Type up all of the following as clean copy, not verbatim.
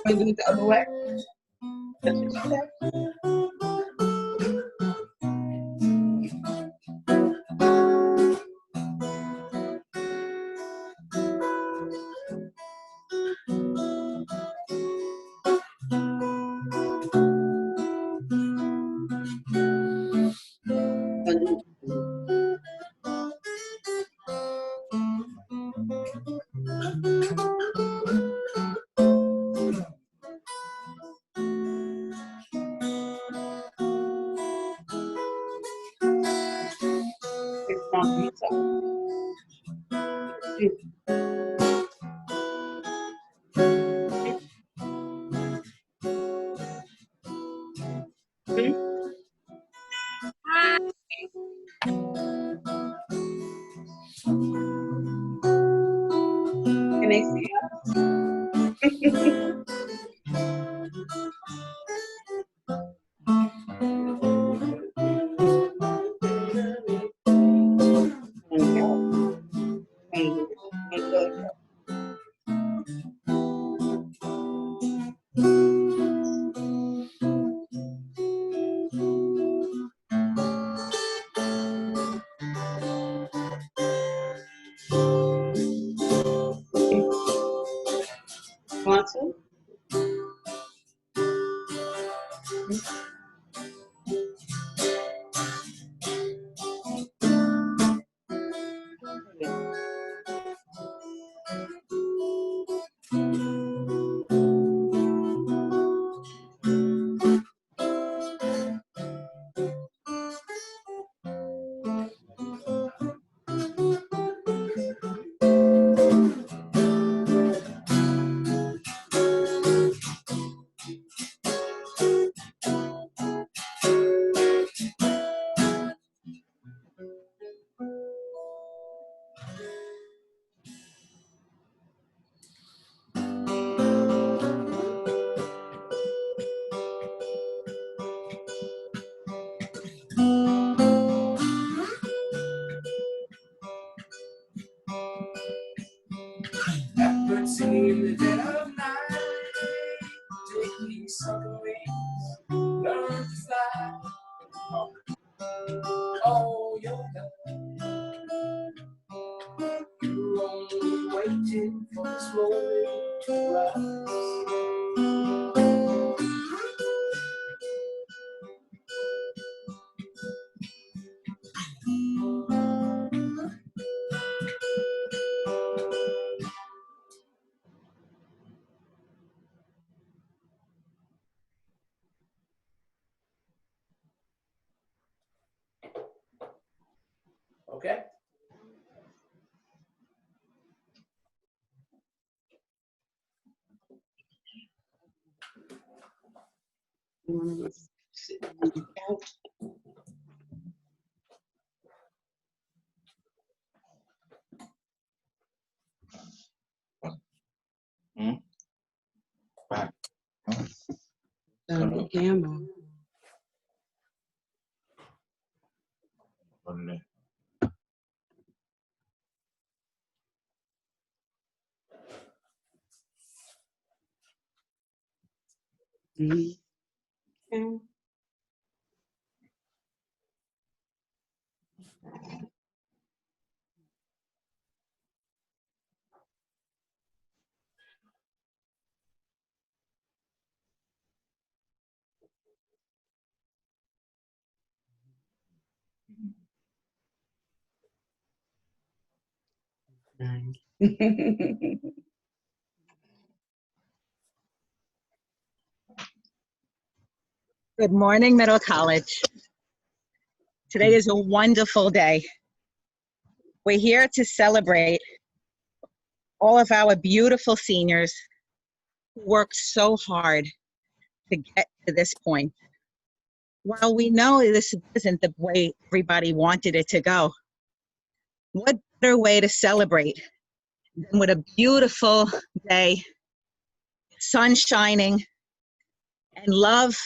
Want to do it the other way? That's what you said? It's not pizza. Can they see us? Want to? Birds singing in the dead of night, take these sunken wings, learn to fly. Oh, yoga, you're only waiting for this moment to rise. Okay. You want to sit on the couch? Back. On the camera. Okay. Good morning, Middle College. Today is a wonderful day. We're here to celebrate all of our beautiful seniors who worked so hard to get to this point. While we know this isn't the way everybody wanted it to go, what better way to celebrate than with a beautiful day, sun shining, and love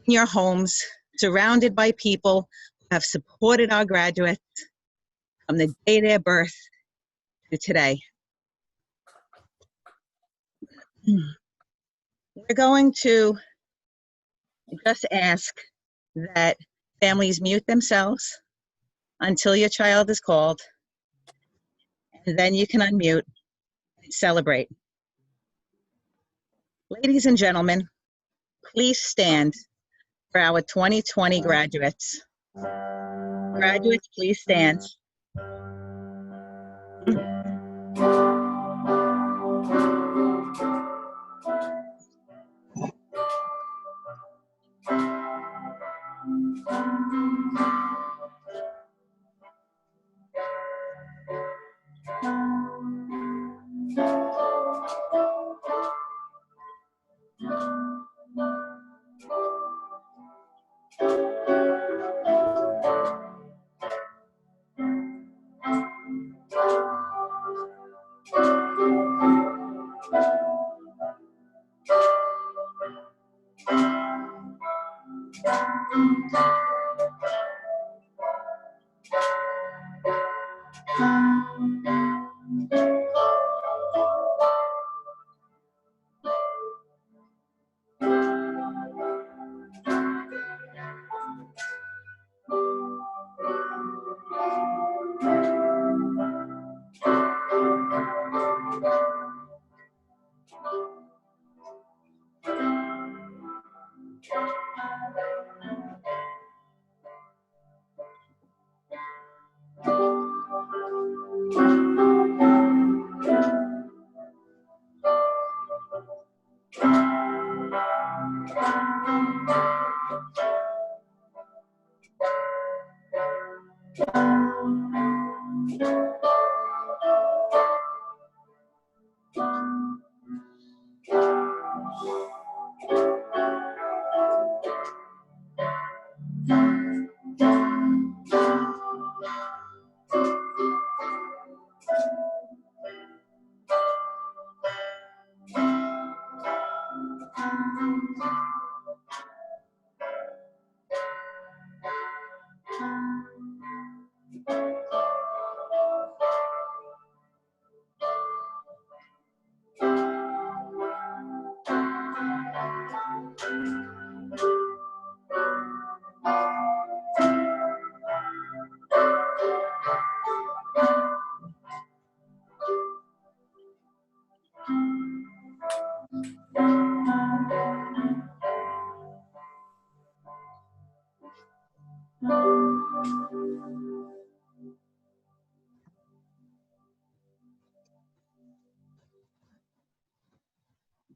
in your homes, surrounded by people who have supported our graduates from the day of their birth to today. We're going to just ask that families mute themselves until your child is called, and then you can unmute and celebrate. Ladies and gentlemen, please stand for our 2020 graduates. Graduates, please stand.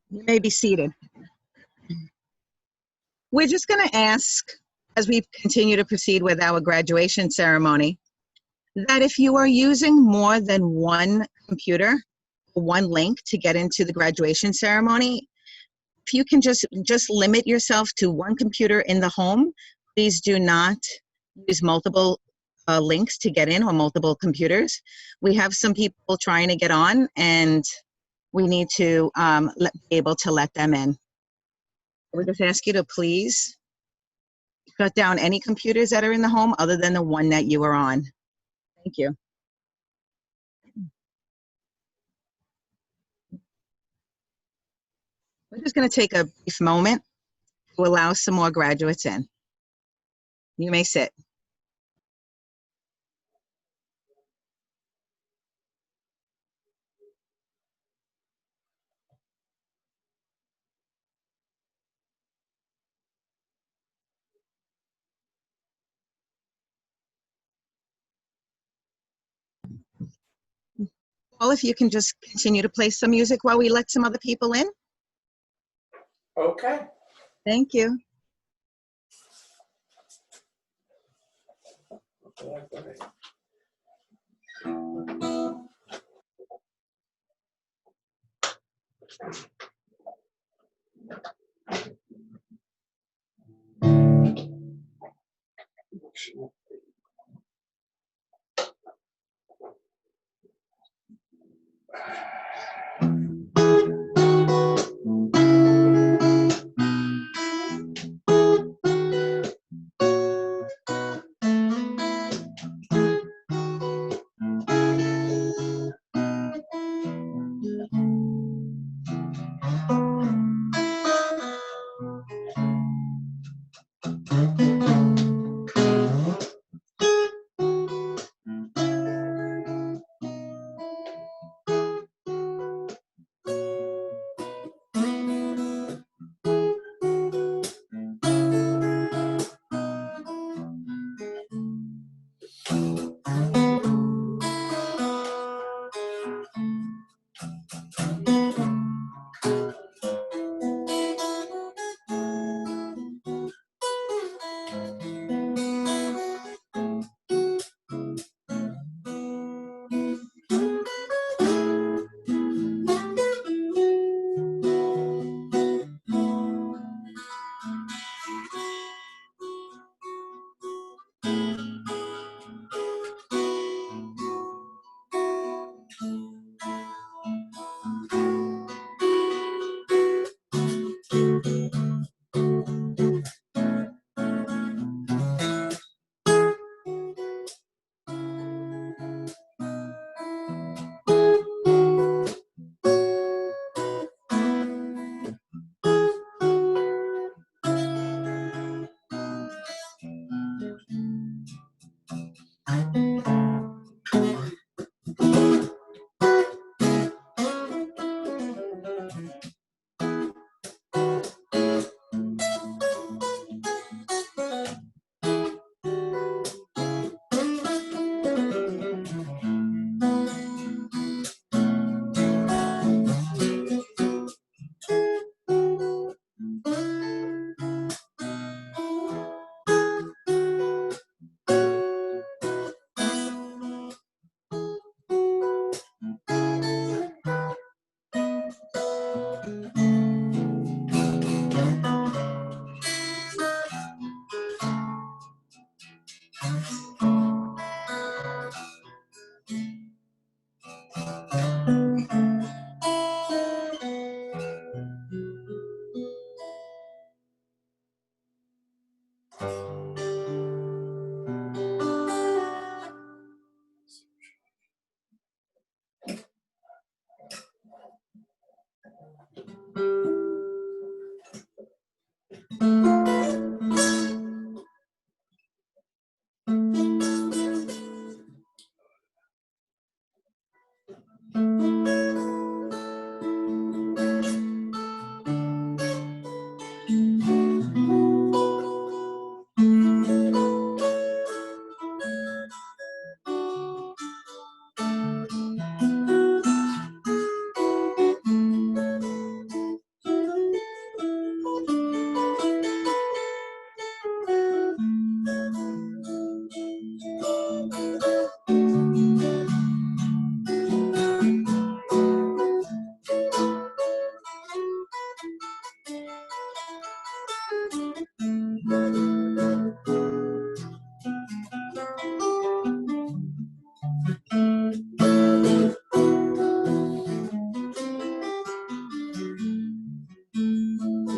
You may be seated. We're just going to ask, as we continue to proceed with our graduation ceremony, that if you are using more than one computer, one link to get into the graduation ceremony, if you can just limit yourself to one computer in the home. Please do not use multiple links to get in, or multiple computers. We have some people trying to get on, and we need to be able to let them in. We just ask you to please shut down any computers that are in the home other than the one that you are on. Thank you. We're just going to take a brief moment to allow some more graduates in. You may sit. Well, if you can just continue to play some music while we let some other people in. Okay. Thank you.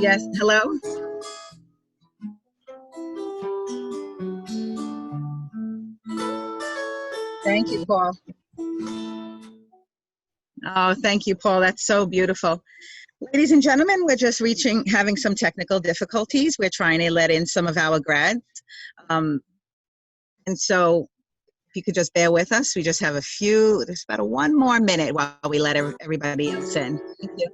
Yes, hello? Thank you, Paul. Oh, thank you, Paul. That's so beautiful. Ladies and gentlemen, we're just having some technical difficulties. We're trying to let in some of our grads. And so if you could just bear with us, we just have there's about one more minute while we let everybody else in. Thank you.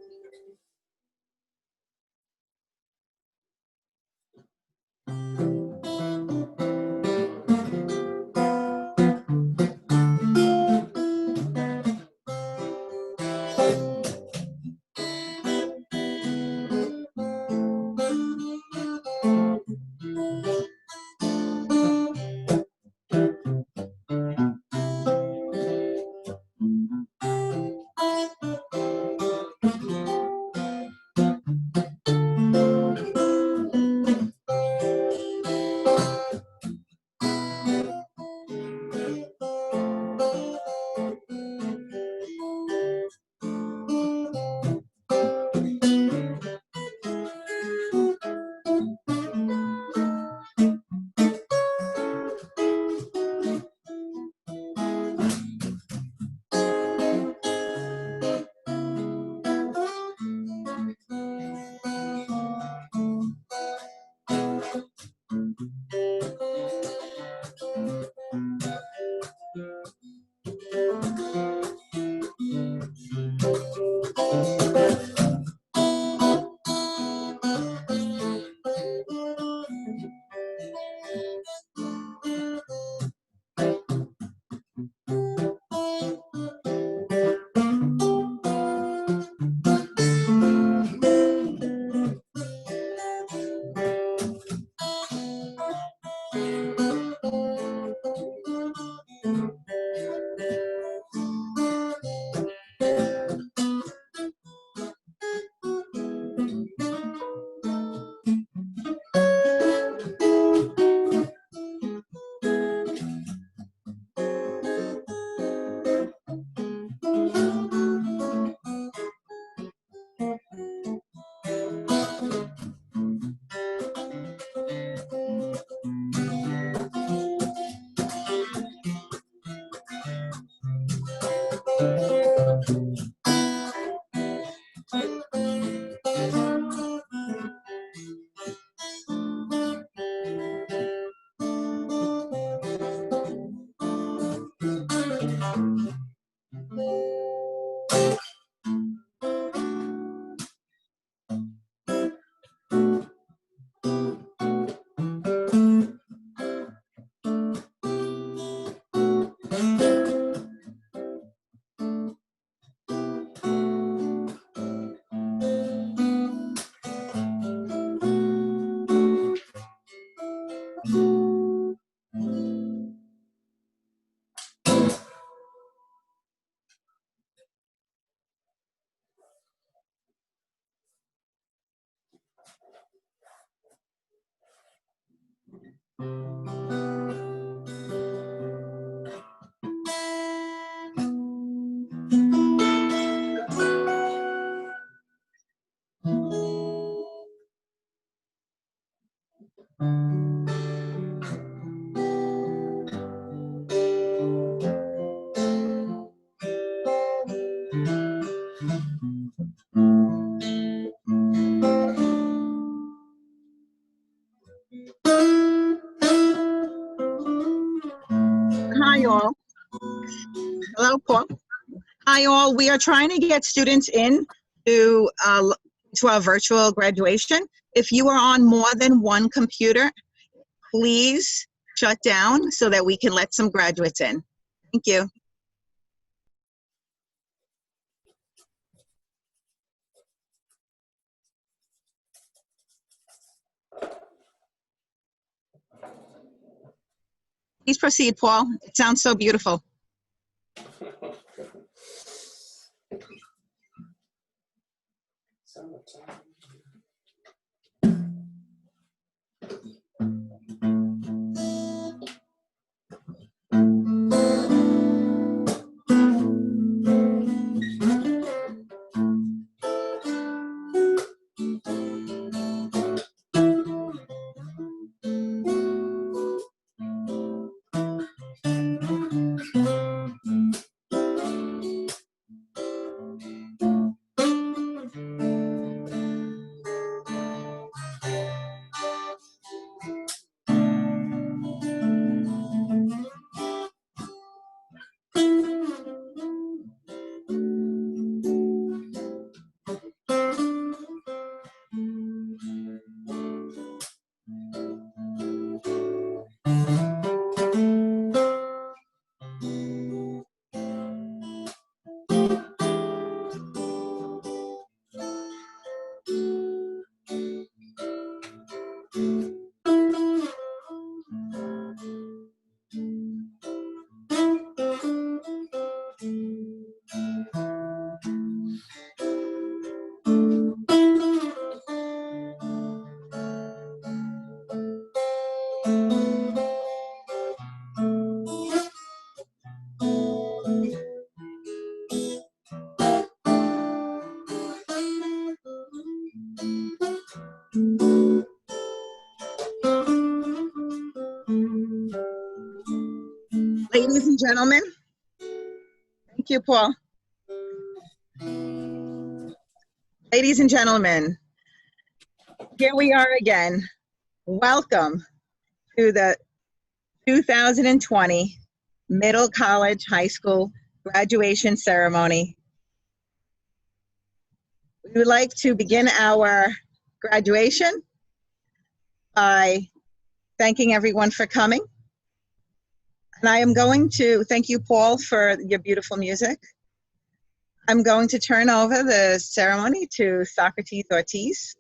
Hi, all. Hello, Paul. Hi all, we are trying to get students in to our virtual graduation. If you are on more than one computer, please shut down so that we can let some graduates in. Thank you. Please proceed, Paul. It sounds so beautiful. Summertime. Ladies and gentlemen, thank you, Paul. Ladies and gentlemen, here we are again. Welcome to the 2020 Middle College High School graduation ceremony. We would like to begin our graduation by thanking everyone for coming. And I am going to thank you, Paul, for your beautiful music. I'm going to turn over the ceremony to Socrates Ortiz,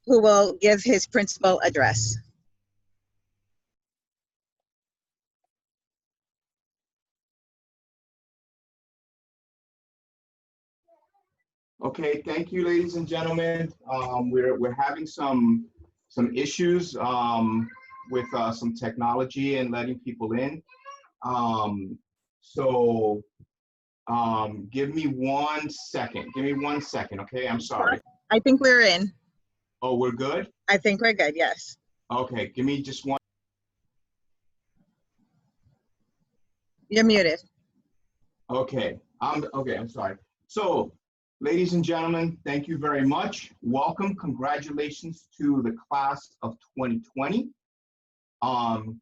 who will give his principal address. Okay, thank you, ladies and gentlemen. We're having some issues with some technology and letting people in. Give me 1 second. Give me 1 second, okay? I'm sorry. I think we're in. Oh, we're good? I think we're good, yes. Okay, give me just one. You're muted. Okay, I'm sorry. So, ladies and gentlemen, thank you very much. Welcome, congratulations to the class of 2020.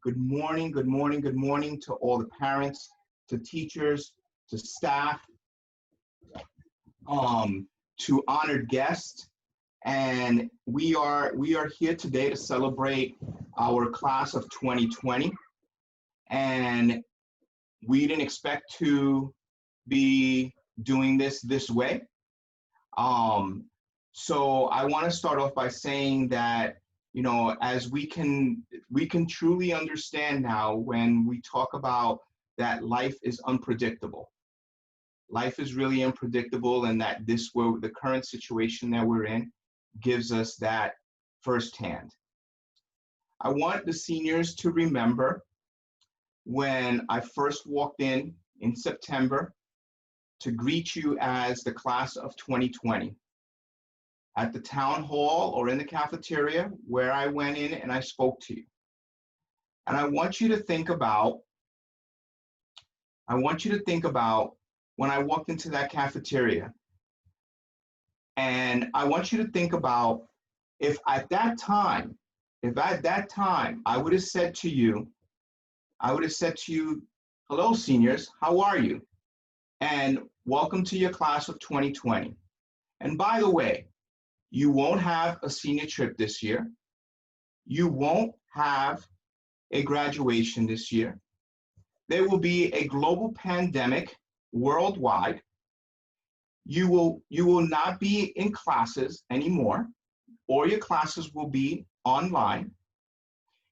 Good morning, good morning, good morning to all the parents, to teachers, to staff, to honored guests. And we are here today to celebrate our class of 2020. And we didn't expect to be doing this way. So I want to start off by saying that, you know, as we can truly understand now when we talk about that life is unpredictable. Life is really unpredictable, and that the current situation that we're in gives us that firsthand. I want the seniors to remember when I first walked in September to greet you as the class of 2020 at the town hall or in the cafeteria where I went in and I spoke to you. And I want you to think about when I walked into that cafeteria. And I want you to think about if at that time I would have said to you, hello, seniors, how are you? and welcome to your class of 2020. And by the way, you won't have a senior trip this year. You won't have a graduation this year. There will be a global pandemic worldwide. You will not be in classes anymore, or your classes will be online.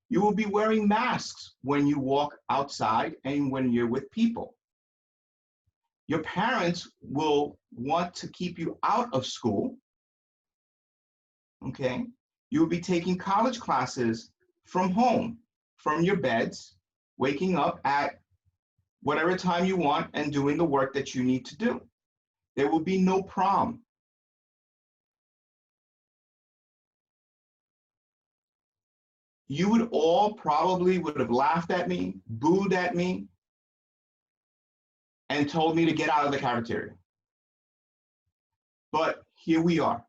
You will be wearing masks when you walk outside and when you're with people. Your parents will want to keep you out of school. Okay? You will be taking college classes from home, from your beds, waking up at whatever time you want and doing the work that you need to do. There will be no prom. You would all probably would have laughed at me, booed at me, and told me to get out of the cafeteria. But here we are.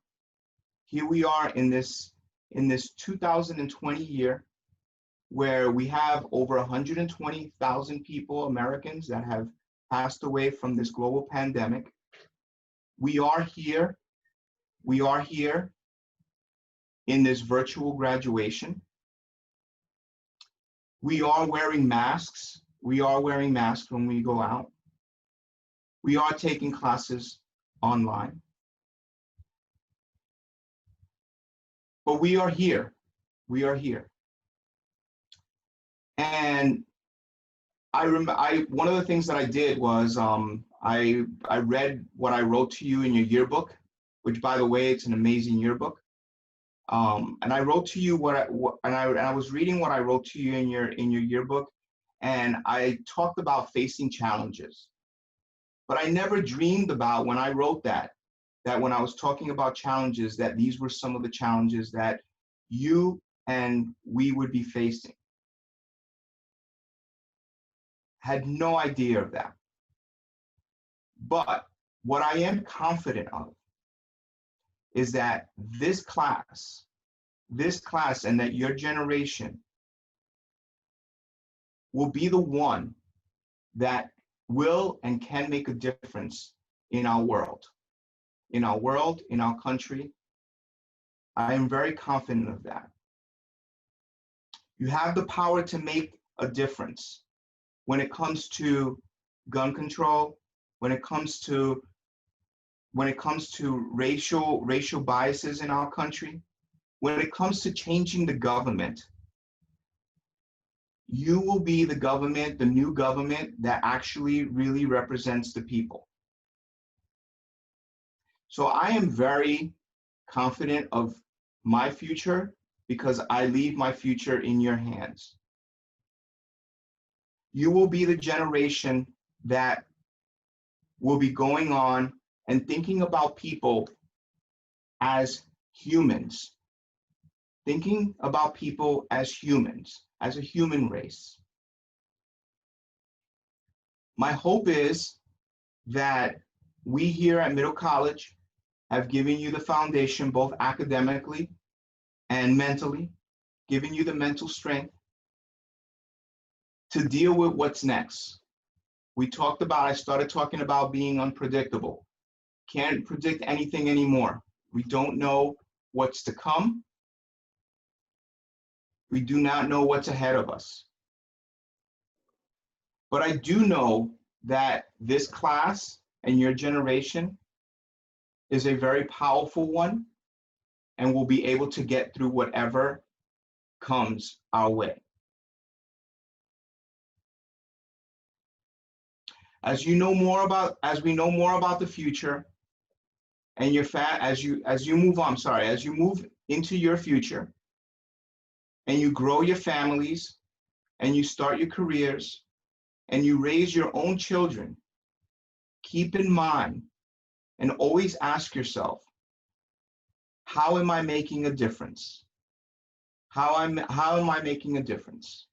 Here we are in this 2020 year where we have over 120,000 people, Americans, that have passed away from this global pandemic. We are here. We are here in this virtual graduation. We are wearing masks. We are wearing masks when we go out. We are taking classes online. But we are here. We are here. And I remember one of the things that I did was I read what I wrote to you in your yearbook, which, by the way, it's an amazing yearbook. And I wrote to you I was reading what I wrote to you in your yearbook, and I talked about facing challenges. But I never dreamed about, when I wrote that when I was talking about challenges, that these were some of the challenges that you and we would be facing. Had no idea of that. But what I am confident of is that this class and that your generation will be the one that will and can make a difference in our world, in our country. I am very confident of that. You have the power to make a difference when it comes to gun control, when it comes to racial biases in our country, when it comes to changing the government. You will be the government, the new government that actually really represents the people. So I am very confident of my future because I leave my future in your hands. You will be the generation that will be going on and thinking about people as humans, thinking about people as humans, as a human race. My hope is that we here at Middle College have given you the foundation, both academically and mentally, giving you the mental strength to deal with what's next. I started talking about being unpredictable. Can't predict anything anymore. We don't know what's to come. We do not know what's ahead of us. But I do know that this class and your generation is a very powerful one and will be able to get through whatever comes our way. As we know more about the future, and as you move into your future, and you grow your families, and you start your careers, and you raise your own children, keep in mind and always ask yourself, how am I making a difference? How am I making a difference?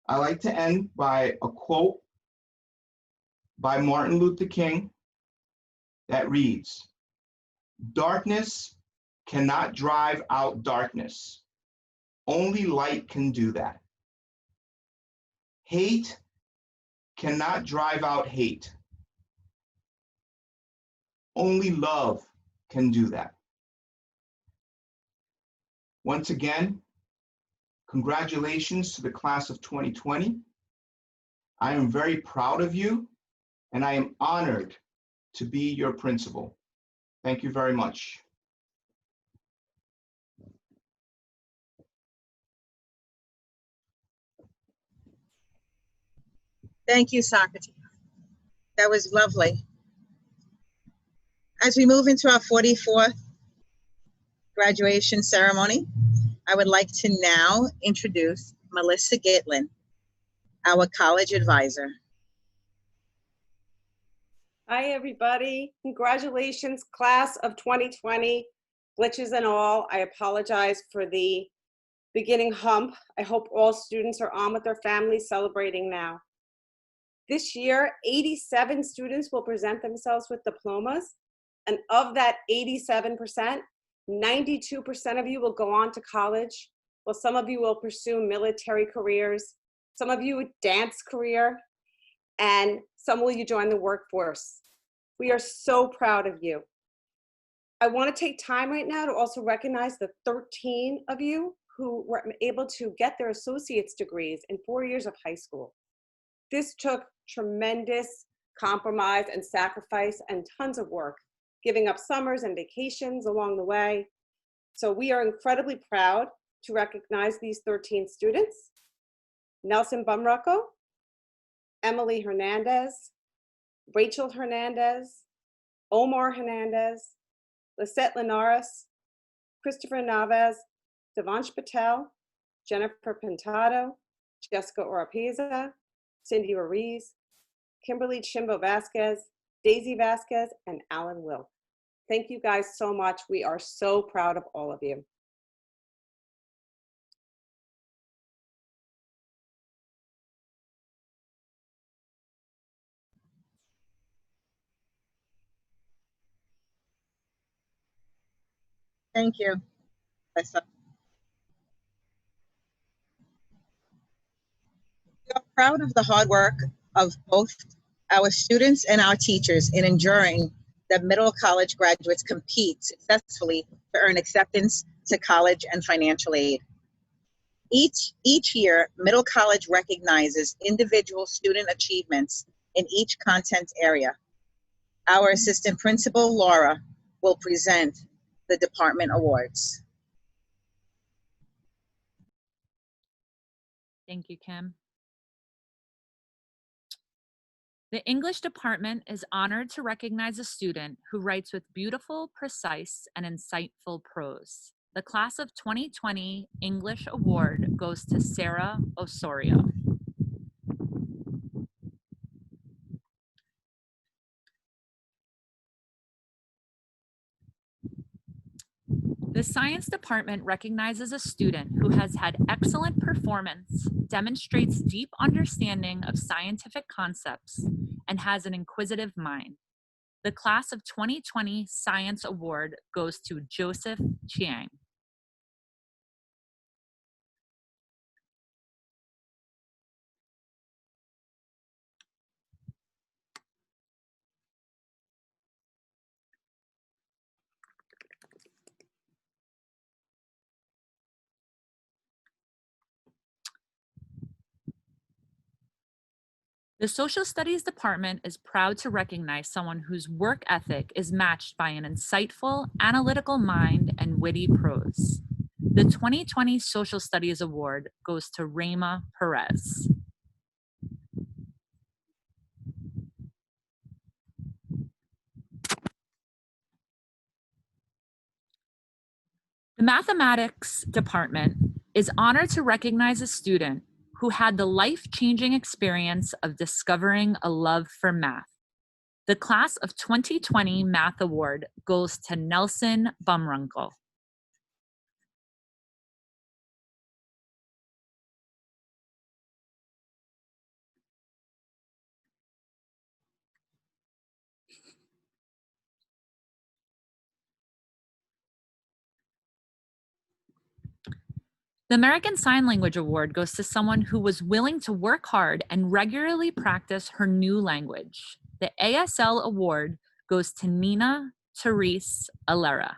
I like to end by a quote by Martin Luther King that reads, "Darkness cannot drive out darkness. Only light can do that. Hate cannot drive out hate. Only love can do that. Once again, congratulations to the class of 2020. I am very proud of you, and I am honored to be your principal. Thank you very much. Thank you, Socrates. That was lovely. As we move into our 44th graduation ceremony, I would like to now introduce Melissa Gitlin, our college advisor. Hi, everybody. Congratulations, class of 2020, glitches and all. I apologize for the beginning hump. I hope all students are on with their families celebrating now. This year, 87 students will present themselves with diplomas. And of that 87%, 92% of you will go on to college. Well, some of you will pursue military careers, some of you a dance career, and some will you join the workforce. We are so proud of you. I want to take time right now to also recognize the 13 of you who were able to get their associate's degrees in 4 years of high school. This took tremendous compromise and sacrifice and tons of work, giving up summers and vacations along the way. So we are incredibly proud to recognize these 13 students: Nelson Bumruckle, Emily Hernandez, Rachel Hernandez, Omar Hernandez, Lisette Linares, Christopher Navas, Devansh Patel, Jennifer Pintado, Jessica Oropeza, Cindy Ruiz, Kimberly Chimbo Vasquez, Daisy Vasquez, and Alan Wilk. Thank you guys so much. We are so proud of all of you. Thank you, Melissa. We are proud of the hard work of both our students and our teachers in ensuring that middle college graduates compete successfully to earn acceptance to college and financial aid. Each year, middle college recognizes individual student achievements in each content area. Our assistant principal, Laura, will present the department awards. Thank you, Kim. The English department is honored to recognize a student who writes with beautiful, precise, and insightful prose. The class of 2020 English Award goes to Sarah Osorio. The science department recognizes a student who has had excellent performance, demonstrates deep understanding of scientific concepts, and has an inquisitive mind. The class of 2020 Science Award goes to Joseph Chiang. The Social Studies Department is proud to recognize someone whose work ethic is matched by an insightful, analytical mind and witty prose. The 2020 Social Studies Award goes to Rayma Perez. The Mathematics Department is honored to recognize a student who had the life-changing experience of discovering a love for math. The class of 2020 Math Award goes to Nelson Bumrunkle. The American Sign Language Award goes to someone who was willing to work hard and regularly practice her new language. The ASL Award goes to Nina Therese Alera.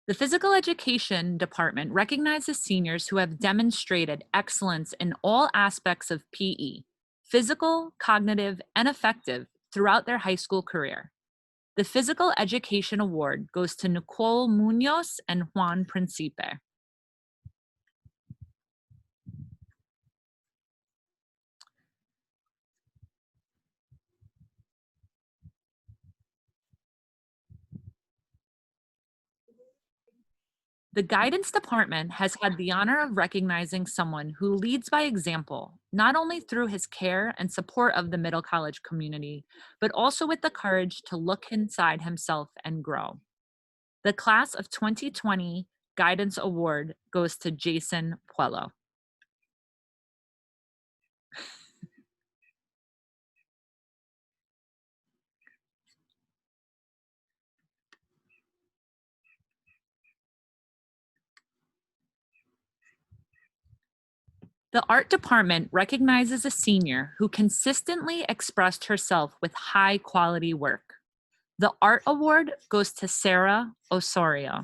The Physical Education Department recognizes seniors who have demonstrated excellence in all aspects of PE, physical, cognitive, and affective throughout their high school career. The Physical Education Award goes to Nicole Munoz and Juan Principe. The Guidance Department has had the honor of recognizing someone who leads by example, not only through his care and support of the Middle College community, but also with the courage to look inside himself and grow. The Class of 2020 Guidance Award goes to Jason Puello. The Art Department recognizes a senior who consistently expressed herself with high quality work. The Art Award goes to Sarah Osorio.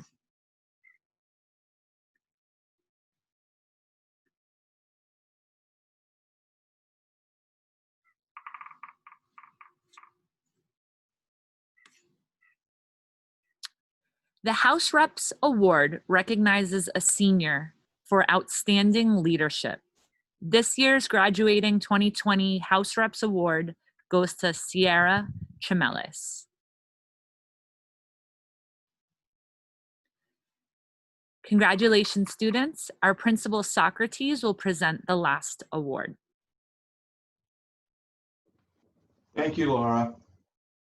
The House Reps Award recognizes a senior for outstanding leadership. This year's graduating 2020 House Reps Award goes to Sierra Chimeles. Congratulations, students. Our principal Socrates will present the last award. Thank you, Laura.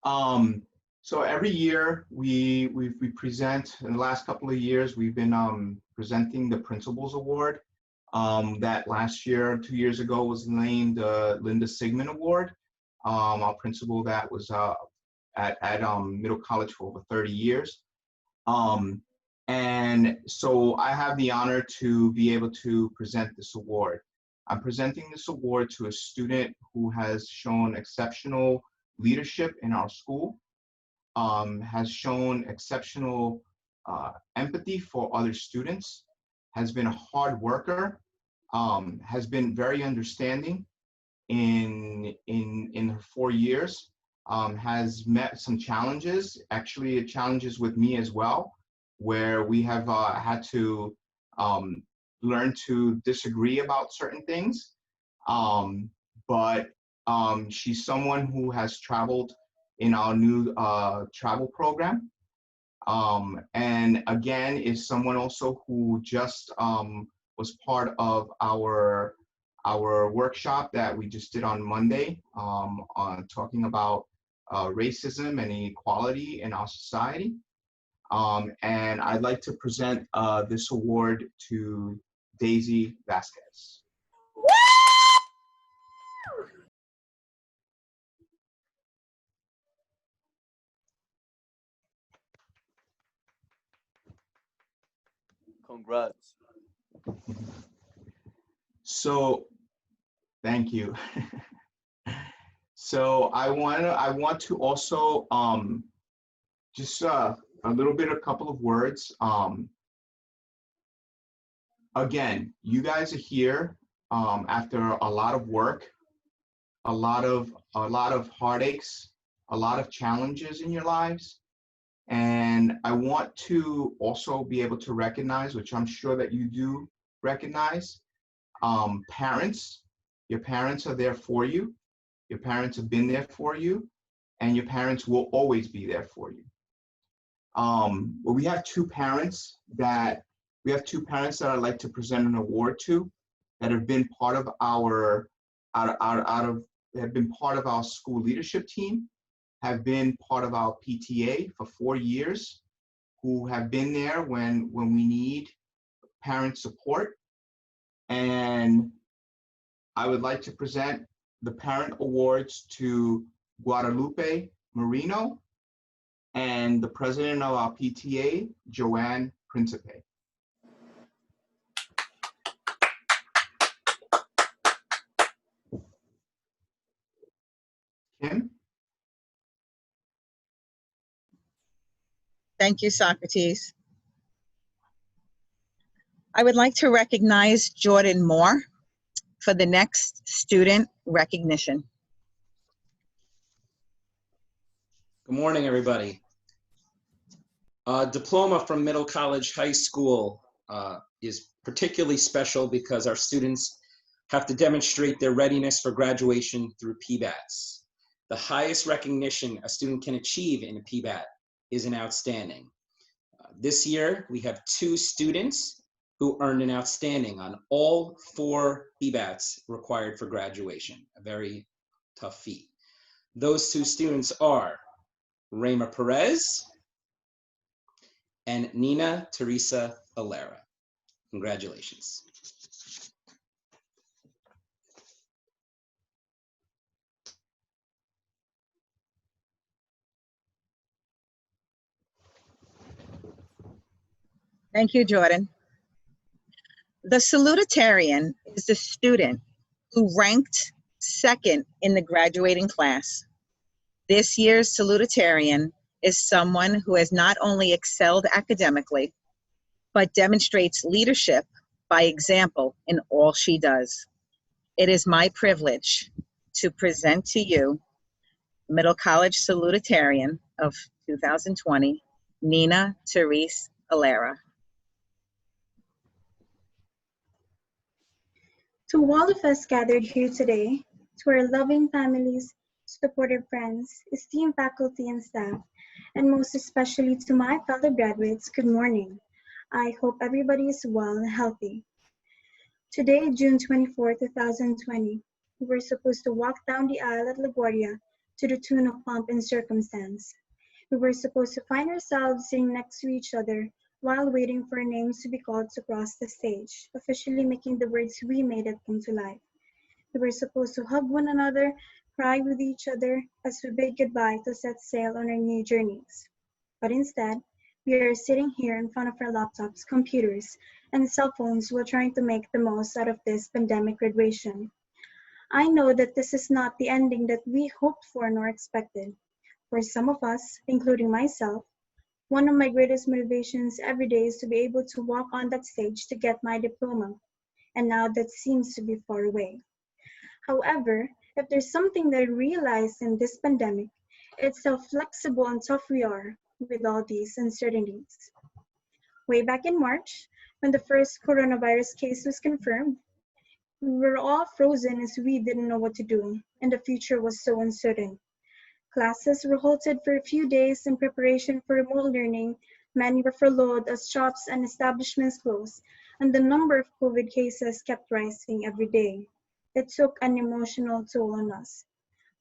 So every year we present, in the last couple of years, we've been presenting the Principals Award. That last year, 2 years ago, was named Linda Sigmund Award. Our principal that was at Middle College for over 30 years. And so I have the honor to be able to present this award. I'm presenting this award to a student who has shown exceptional leadership in our school, has shown exceptional empathy for other students, has been a hard worker, has been very understanding in her 4 years, has met some challenges, actually challenges with me as well, where we have had to learn to disagree about certain things. But she's someone who has traveled in our new travel program. And again, is someone also who just was part of our workshop that we just did on Monday on talking about racism and inequality in our society. And I'd like to present this award to Daisy Vasquez. Congrats. So, thank you. So I want to also just a couple of words. Again, you guys are here after a lot of work, a lot of heartaches, a lot of challenges in your lives. And I want to also be able to recognize, which I'm sure that you do recognize, parents. Your parents are there for you. Your parents have been there for you, and your parents will always be there for you. Well, we have two parents that I'd like to present an award to, that have been part of our have been part of our school leadership team, have been part of our PTA for 4 years, who have been there when we need parent support. And I would like to present the parent awards to Guadalupe Marino, and the president of our PTA, Joanne Principe. Kim? Thank you, Socrates. I would like to recognize Jordan Moore for the next student recognition. Good morning, everybody. Diploma from Middle College High School is particularly special because our students have to demonstrate their readiness for graduation through PBATs. The highest recognition a student can achieve in a PBAT is an outstanding. This year, we have 2 students who earned an outstanding on all 4 PBATs required for graduation, a very tough feat. Those 2 students are Rayma Perez and Nina Teresa Alera. Congratulations. Thank you, Jordan. The salutatorian is the student who ranked second in the graduating class. This year's salutatorian is someone who has not only excelled academically, but demonstrates leadership by example in all she does. It is my privilege to present to you Middle College salutatorian of 2020, Nina Teresa Alera. To all of us gathered here today, to our loving families, supportive friends, esteemed faculty and staff, and most especially to my fellow graduates, good morning. I hope everybody is well and healthy. Today, June 24, 2020, we were supposed to walk down the aisle at LaGuardia to the tune of pomp and circumstance. We were supposed to find ourselves sitting next to each other while waiting for our names to be called to cross the stage, officially making the words "we made it" come to life. We were supposed to hug one another, cry with each other as we bid goodbye to set sail on our new journeys. But instead, we are sitting here in front of our laptops, computers, and cell phones while trying to make the most out of this pandemic graduation. I know that this is not the ending that we hoped for nor expected. For some of us, including myself, one of my greatest motivations every day is to be able to walk on that stage to get my diploma, and now that seems to be far away. However, if there's something that I realized in this pandemic, it's how flexible and tough we are with all these uncertainties. Way back in March, when the first coronavirus case was confirmed, we were all frozen as we didn't know what to do, and the future was so uncertain. Classes were halted for a few days in preparation for remote learning. Many were furloughed as shops and establishments closed, and the number of COVID cases kept rising every day. It took an emotional toll on us.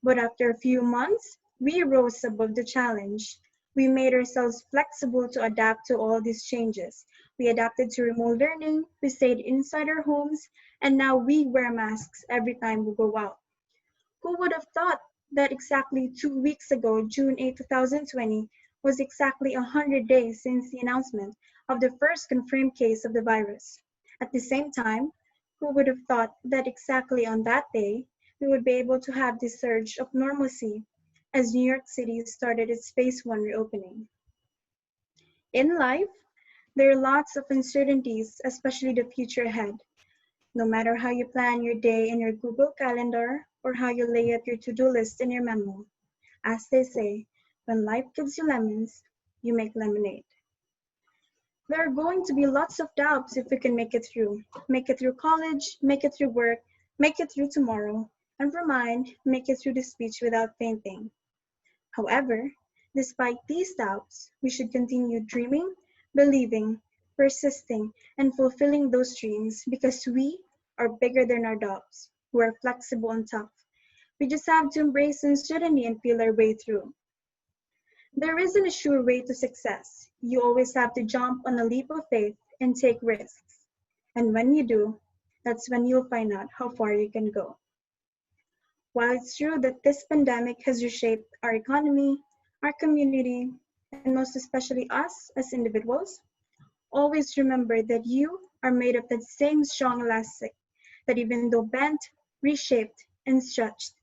But after a few months, we rose above the challenge. We made ourselves flexible to adapt to all these changes. We adapted to remote learning, we stayed inside our homes, and now we wear masks every time we go out. Who would have thought that exactly 2 weeks ago, June 8, 2020, was exactly 100 days since the announcement of the first confirmed case of the virus? At the same time, who would have thought that exactly on that day, we would be able to have this surge of normalcy as New York City started its phase 1 reopening? In life, there are lots of uncertainties, especially the future ahead. No matter how you plan your day in your Google Calendar or how you lay out your to-do list in your memo, as they say, when life gives you lemons, you make lemonade. There are going to be lots of doubts if we can make it through. Make it through college, make it through work, make it through tomorrow, and for mine, make it through the speech without fainting. However, despite these doubts, we should continue dreaming, believing, persisting, and fulfilling those dreams because we are bigger than our doubts. We are flexible and tough. We just have to embrace uncertainty and feel our way through. There isn't a sure way to success. You always have to jump on a leap of faith and take risks. And when you do, that's when you'll find out how far you can go. While it's true that this pandemic has reshaped our economy, our community, and most especially us as individuals, always remember that you are made of that same strong elastic that even though bent, reshaped, and stretched,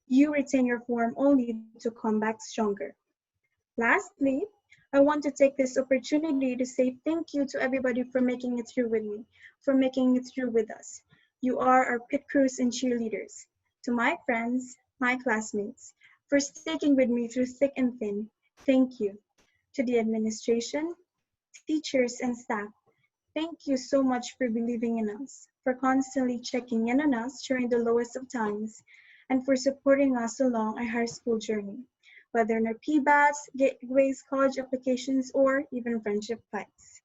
you retain your form only to come back stronger. Lastly, I want to take this opportunity to say thank you to everybody for making it through with me, for making it through with us. You are our pit crews and cheerleaders. To my friends, my classmates, for sticking with me through thick and thin, thank you. To the administration, teachers, and staff, thank you so much for believing in us, for constantly checking in on us during the lowest of times, and for supporting us along our high school journey, whether in our PBATs, gateways, college applications, or even friendship fights.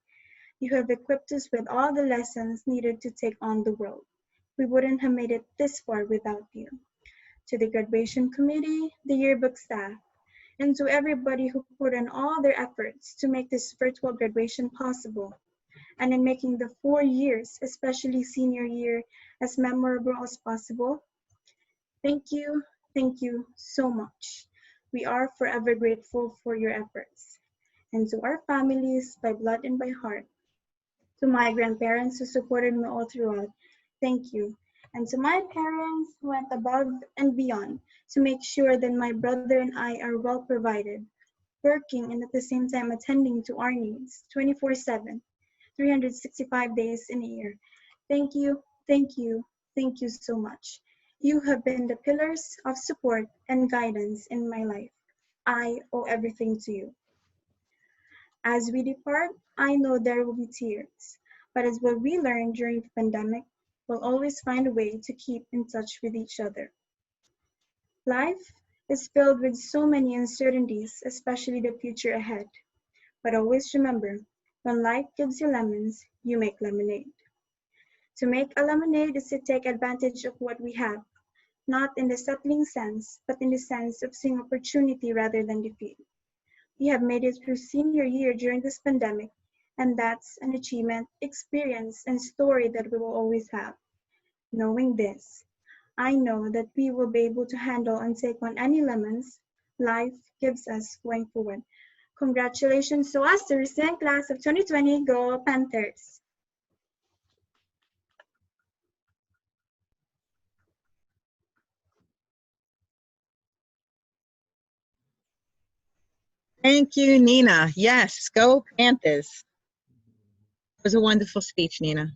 You have equipped us with all the lessons needed to take on the world. We wouldn't have made it this far without you. To the graduation committee, the yearbook staff, and to everybody who put in all their efforts to make this virtual graduation possible, and in making the 4 years, especially senior year, as memorable as possible. Thank you so much. We are forever grateful for your efforts. And to our families, by blood and by heart, to my grandparents who supported me all throughout, thank you. And to my parents who went above and beyond to make sure that my brother and I are well provided, working and at the same time attending to our needs 24/7, 365 days in a year. Thank you, thank you, thank you so much. You have been the pillars of support and guidance in my life. I owe everything to you. As we depart, I know there will be tears, but as what we learned during the pandemic, we'll always find a way to keep in touch with each other. Life is filled with so many uncertainties, especially the future ahead. But always remember, when life gives you lemons, you make lemonade. To make a lemonade is to take advantage of what we have, not in the settling sense, but in the sense of seeing opportunity rather than defeat. We have made it through senior year during this pandemic, and that's an achievement, experience, and story that we will always have. Knowing this, I know that we will be able to handle and take on any lemons life gives us going forward. Congratulations to us, the recent class of 2020 Go Panthers! Thank you, Nina. Yes, go Panthers. It was a wonderful speech, Nina.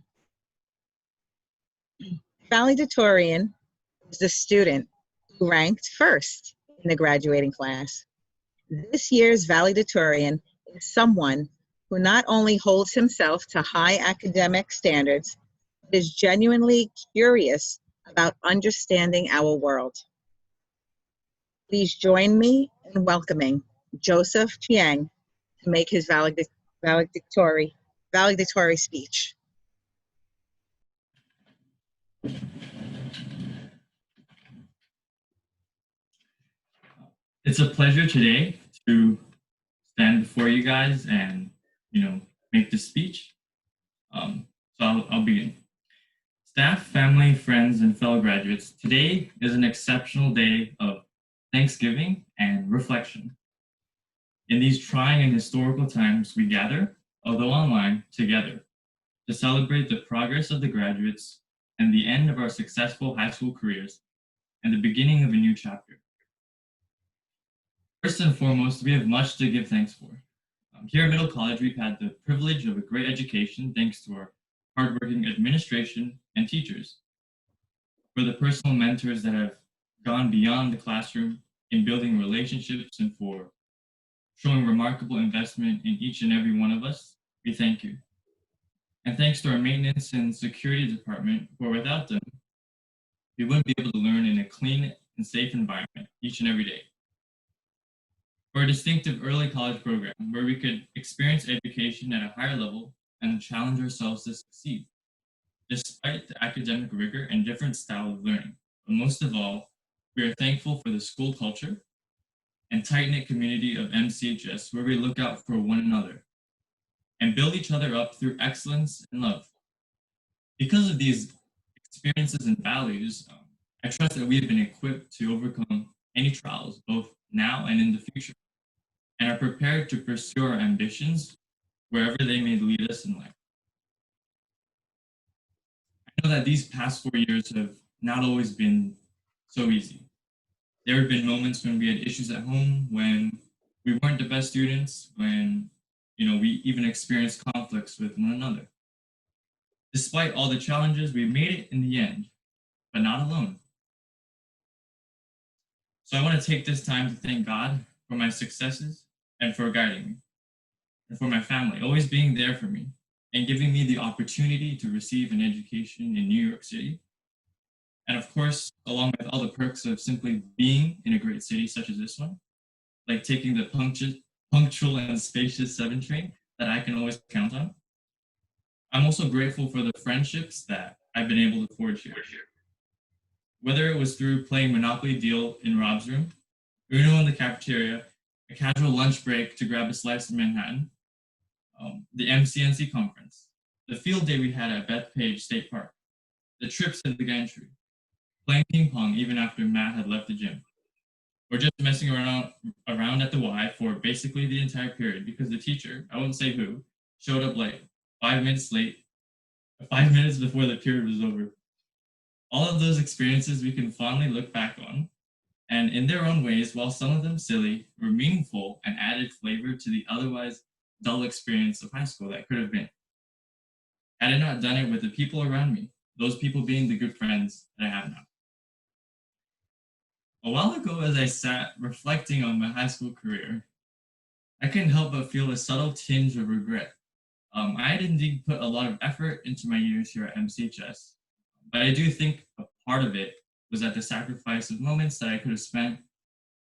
Valedictorian is the student who ranked first in the graduating class. This year's valedictorian is someone who not only holds himself to high academic standards, but is genuinely curious about understanding our world. Please join me in welcoming Joseph Chiang to make his valedictory speech. It's a pleasure today to stand before you guys and, make this speech. So I'll begin. Staff, family, friends, and fellow graduates, today is an exceptional day of Thanksgiving and reflection. In these trying and historical times, we gather, although online, together to celebrate the progress of the graduates and the end of our successful high school careers and the beginning of a new chapter. First and foremost, we have much to give thanks for. Here at Middle College, we've had the privilege of a great education thanks to our hardworking administration and teachers. For the personal mentors that have gone beyond the classroom in building relationships and for showing remarkable investment in each and every one of us, we thank you. And thanks to our maintenance and security department, for without them, we wouldn't be able to learn in a clean and safe environment each and every day. For a distinctive early college program where we could experience education at a higher level and challenge ourselves to succeed, despite the academic rigor and different style of learning. But most of all, we are thankful for the school culture and tight-knit community of MCHS where we look out for one another and build each other up through excellence and love. Because of these experiences and values, I trust that we have been equipped to overcome any trials, both now and in the future, and are prepared to pursue our ambitions wherever they may lead us in life. I know that these past 4 years have not always been so easy. There have been moments when we had issues at home, when we weren't the best students, when we even experienced conflicts with one another. Despite all the challenges, we made it in the end, but not alone. So I want to take this time to thank God for my successes and for guiding me, and for my family, always being there for me and giving me the opportunity to receive an education in New York City. And of course, along with all the perks of simply being in a great city such as this one, like taking the punctual and spacious 7 train that I can always count on. I'm also grateful for the friendships that I've been able to forge here. Whether it was through playing Monopoly Deal in Rob's room, Uno in the cafeteria, a casual lunch break to grab a slice of Manhattan, the MCNC conference, the field day we had at Bethpage State Park, the trips to the gantry, playing ping pong even after Matt had left the gym, or just messing around at the Y for basically the entire period because the teacher, I won't say who, showed up like 5 minutes late, 5 minutes before the period was over. All of those experiences we can fondly look back on, and in their own ways, while some of them silly, were meaningful and added flavor to the otherwise dull experience of high school that could have been. Had I not done it with the people around me, those people being the good friends that I have now. A while ago, as I sat reflecting on my high school career, I couldn't help but feel a subtle tinge of regret. I had indeed put a lot of effort into my years here at MCHS, but I do think a part of it was at the sacrifice of moments that I could have spent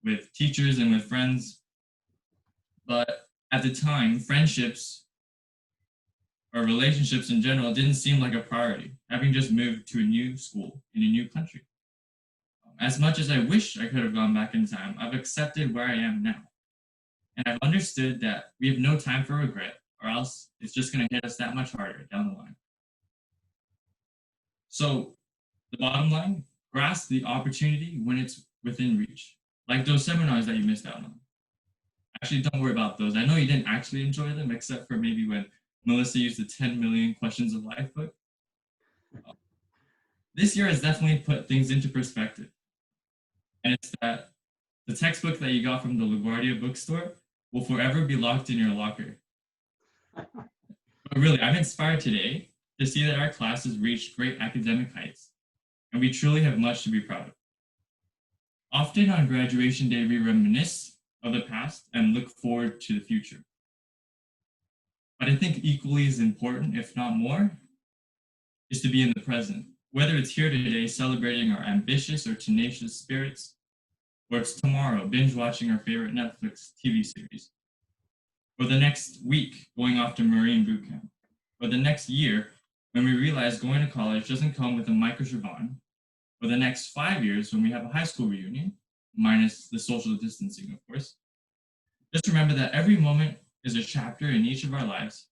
with teachers and with friends. But at the time, friendships or relationships in general didn't seem like a priority, having just moved to a new school in a new country. As much as I wish I could have gone back in time, I've accepted where I am now. And I've understood that we have no time for regret, or else it's just going to hit us that much harder down the line. So, the bottom line, grasp the opportunity when it's within reach, like those seminars that you missed out on. Actually, don't worry about those. I know you didn't actually enjoy them, except for maybe when Melissa used the 10 million questions of life book. This year has definitely put things into perspective. And it's that the textbook that you got from the LaGuardia bookstore will forever be locked in your locker. But really, I'm inspired today to see that our class has reached great academic heights, and we truly have much to be proud of. Often on graduation day, we reminisce of the past and look forward to the future. But I think equally as important, if not more, is to be in the present. Whether it's here today celebrating our ambitious or tenacious spirits, or it's tomorrow binge watching our favorite Netflix TV series, or the next week going off to Marine boot camp, or the next year when we realize going to college doesn't come with a micro Siobhan, or the next 5 years when we have a high school reunion, minus the social distancing, of course. Just remember that every moment is a chapter in each of our lives.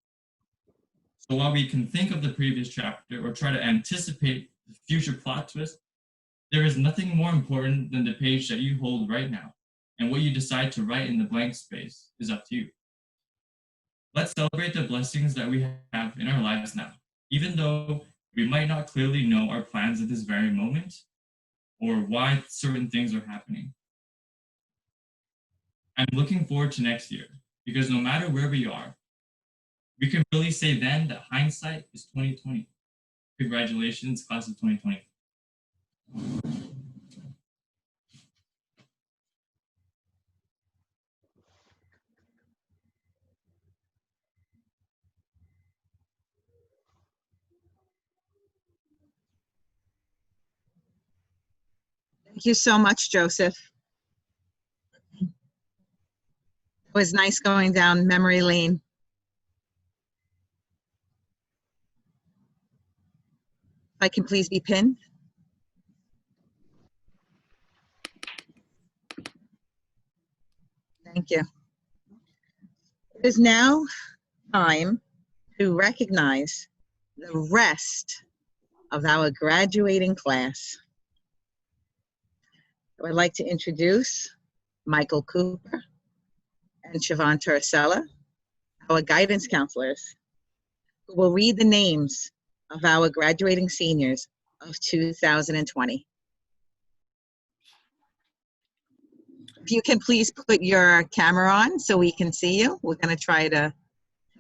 So while we can think of the previous chapter or try to anticipate the future plot twist, there is nothing more important than the page that you hold right now, and what you decide to write in the blank space is up to you. Let's celebrate the blessings that we have in our lives now, even though we might not clearly know our plans at this very moment or why certain things are happening. I'm looking forward to next year, because no matter where we are, we can really say then that hindsight is 2020. Congratulations, class of 2020. Thank you so much, Joseph. It was nice going down memory lane. If I can please be pinned. Thank you. It is now time to recognize the rest of our graduating class. I would like to introduce Michael Cooper and Siobhan Turcella, our guidance counselors, who will read the names of our graduating seniors of 2020. If you can please put your camera on so we can see you. We're going to try to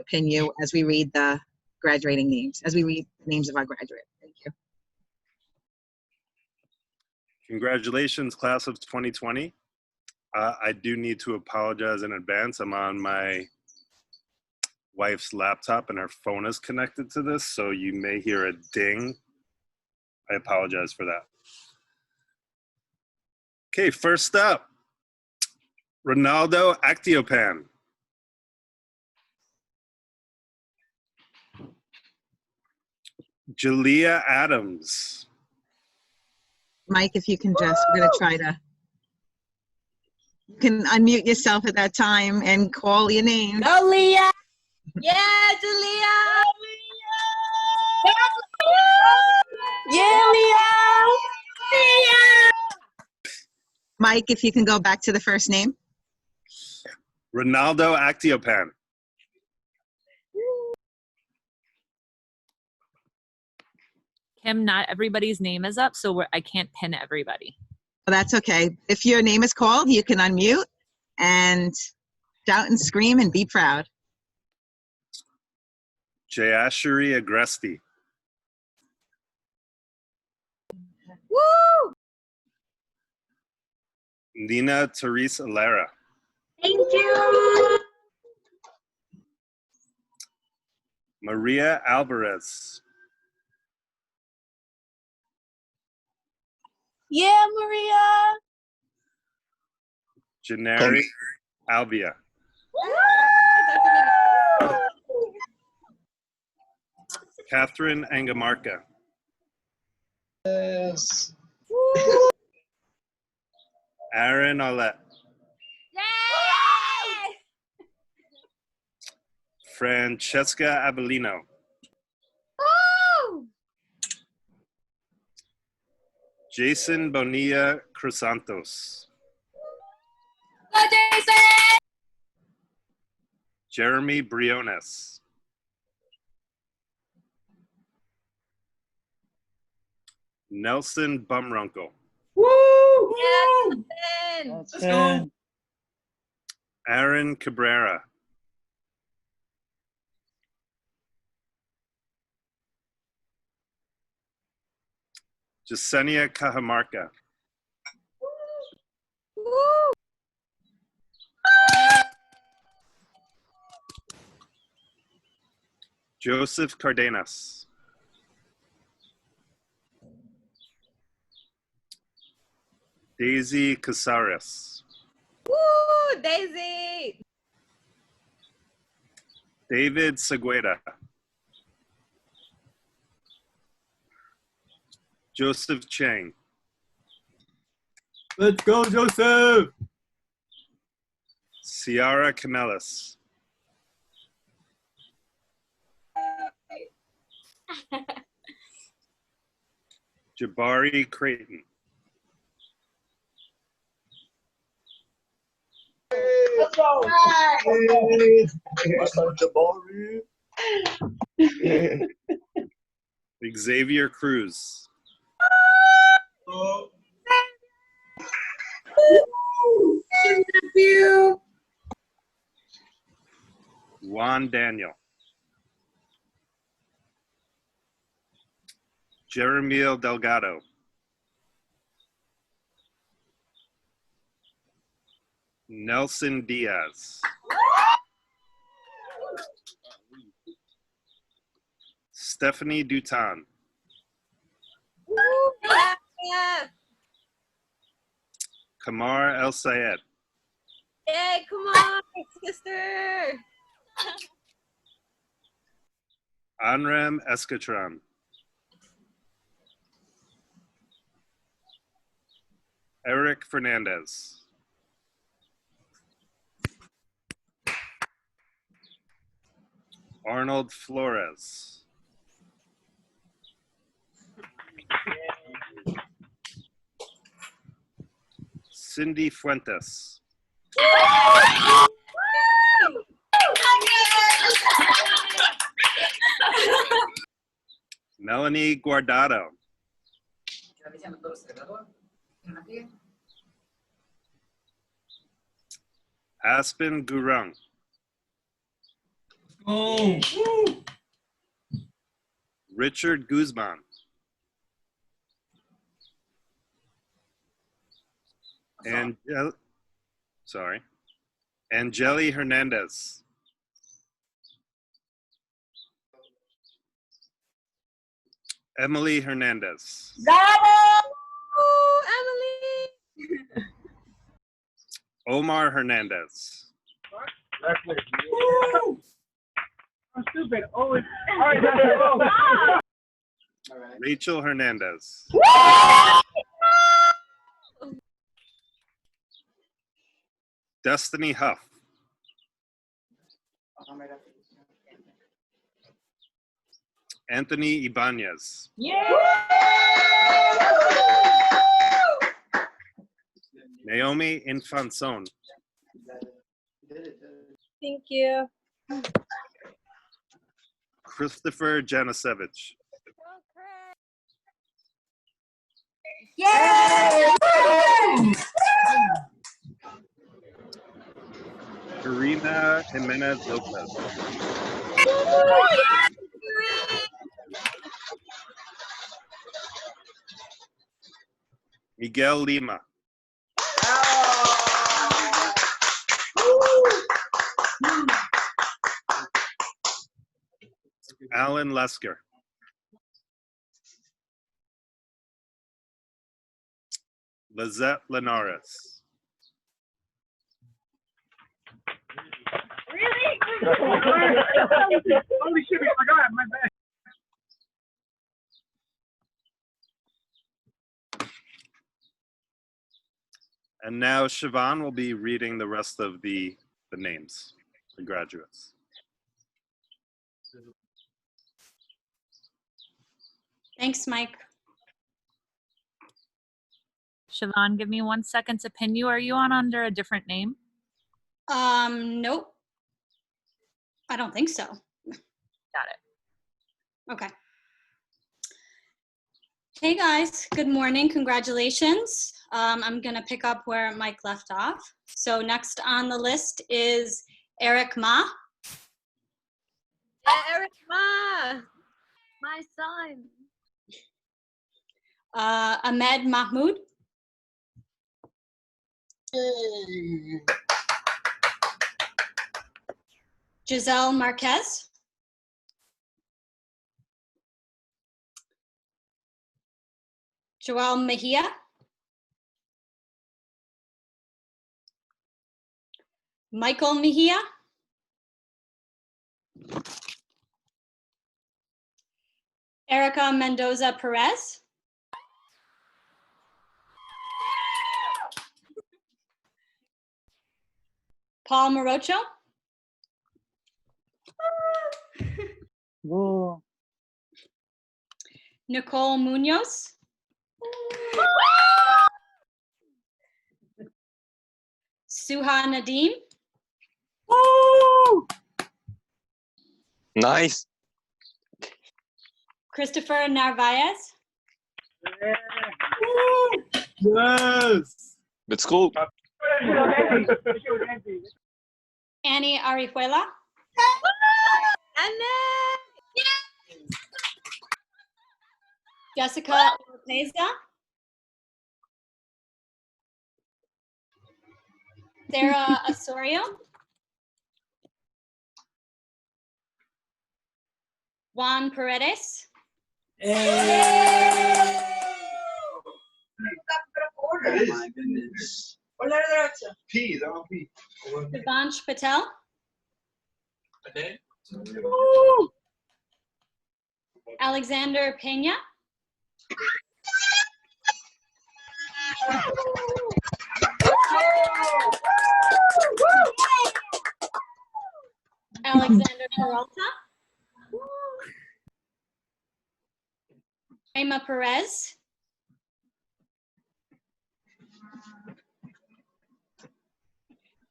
pin you as we read the graduating names, as we read the names of our graduates. Thank you. Congratulations, class of 2020. I do need to apologize in advance. I'm on my wife's laptop and her phone is connected to this, so you may hear a ding. I apologize for that. Okay, first up, Ronaldo Actiopan. Jalea Adams. Mike, if you can just, we're going to try to, you can unmute yourself at that time and call your name. Go, Leah. Yeah, Julia. Yeah, Leah. Mike, if you can go back to the first name. Ronaldo Actiopan. Kim, not everybody's name is up, so I can't pin everybody. Well, that's okay. If your name is called, you can unmute and shout and scream and be proud. Jayashri Agresti. Woo! Nina Therese Alera. Thank you. Maria Alvarez. Yeah, Maria. Janeri Alvia. Catherine Angamarca. Yes. Aaron Arlette. Yay! Francesca Avellino. Woo! Jason Bonilla Crisantos. Go, Jason! Jeremy Briones. Nelson Bumrunkle. Woo! Yeah, Let's go. Aaron Cabrera. Jasenia Cajamarca. Woo! Joseph Cardenas. Daisy Casares. Woo! Daisy! David Segueda. Joseph Chang. Let's go, Joseph! Ciara Canellis. Jabari Creighton. Let's go. Xavier Cruz. You. Juan Daniel. Jeremiel Delgado. Nelson Diaz. Stephanie Dutan. Yeah. Kamar El Sayed. Yay, come on, sister! Anrem Eskatram. Eric Fernandez. Arnold Flores. Cindy Fuentes. Melanie Guardado. Aspen Gurung. Oh. Richard Guzman. Angeli Hernandez. Emily Hernandez. Emily! Omar Hernandez. I'm stupid. Always. All right. Rachel Hernandez. Destiny Huff. Anthony Ibanez. Naomi Infanzon. Thank you. Christopher Janisevich. Karina Jimenez Lopez. Miguel Lima. Alan Lesker. Lizette Linares. Holy shit, we forgot. My bad. And now Siobhan will be reading the rest of the names, the graduates. Thanks, Mike. Siobhan, give me 1 second to pin you. Are you on under a different name? Nope. I don't think so. Got it. Okay. Hey guys, good morning. Congratulations. I'm gonna pick up where Mike left off. So next on the list is Eric Ma. Eric Ma, my son. Ahmed Mahmoud. Giselle Marquez. Joel Mejia. Michael Mejia. Erica Mendoza Perez. Paul Morocho. Whoa. Nicole Munoz. Suha Nadeem. Nice. Christopher Narvaez. Yes. Let's go. Annie Arihuela. Jessica Orteza. Sarah Osorio. Juan Paredes. Oh my goodness. P, they're on P. Devansh Patel. Alexander Pena. Alexander Peralta. Emma Perez.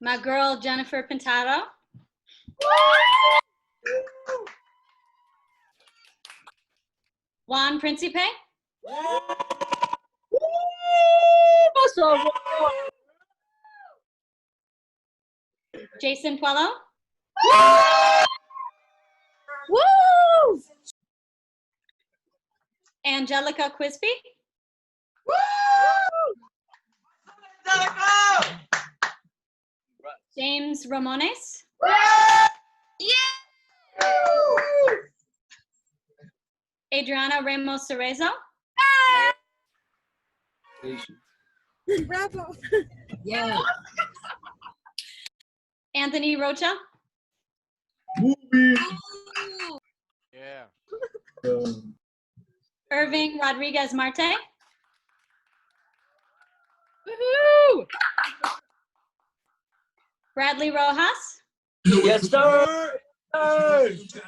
My girl, Jennifer Pintado. Juan Principe. Jason Puello. Woo! Angelica Quispe. James Ramones. Adriana Ramos Cerezo. Bravo. Yeah. Anthony Rocha. Yeah. Irving Rodriguez Marte. Woohoo! Bradley Rojas. Yes, sir.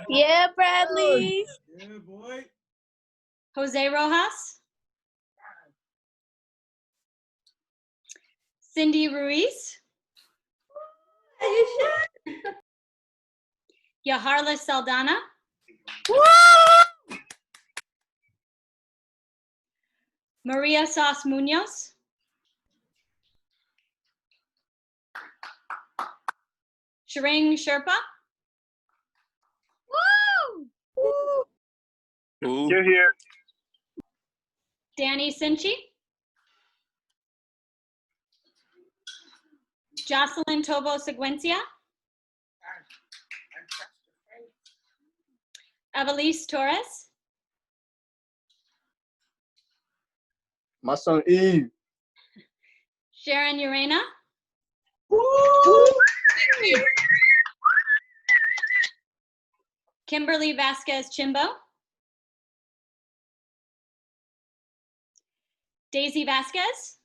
Yeah, Bradley. Yeah, boy. Jose Rojas. Cindy Ruiz. Yaharla Saldana. Maria Sas Munoz. Shireen Sherpa. You're here. Danny Sinchi. Jocelyn Tobo Seguencia. Evelise Torres. My son Eve. Sharon Urena. Kimberly Vasquez Chimbo. Daisy Vasquez.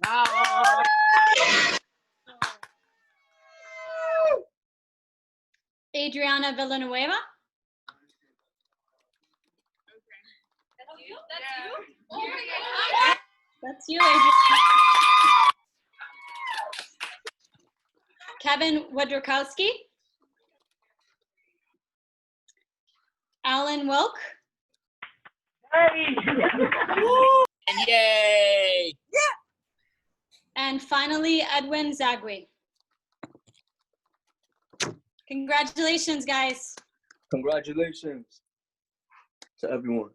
Adriana Villanueva. That's you, Adriana. Kevin Wodrikowski. Alan Wilk. Yay! And finally, Edwin Zagwe. Congratulations, guys. Congratulations to everyone.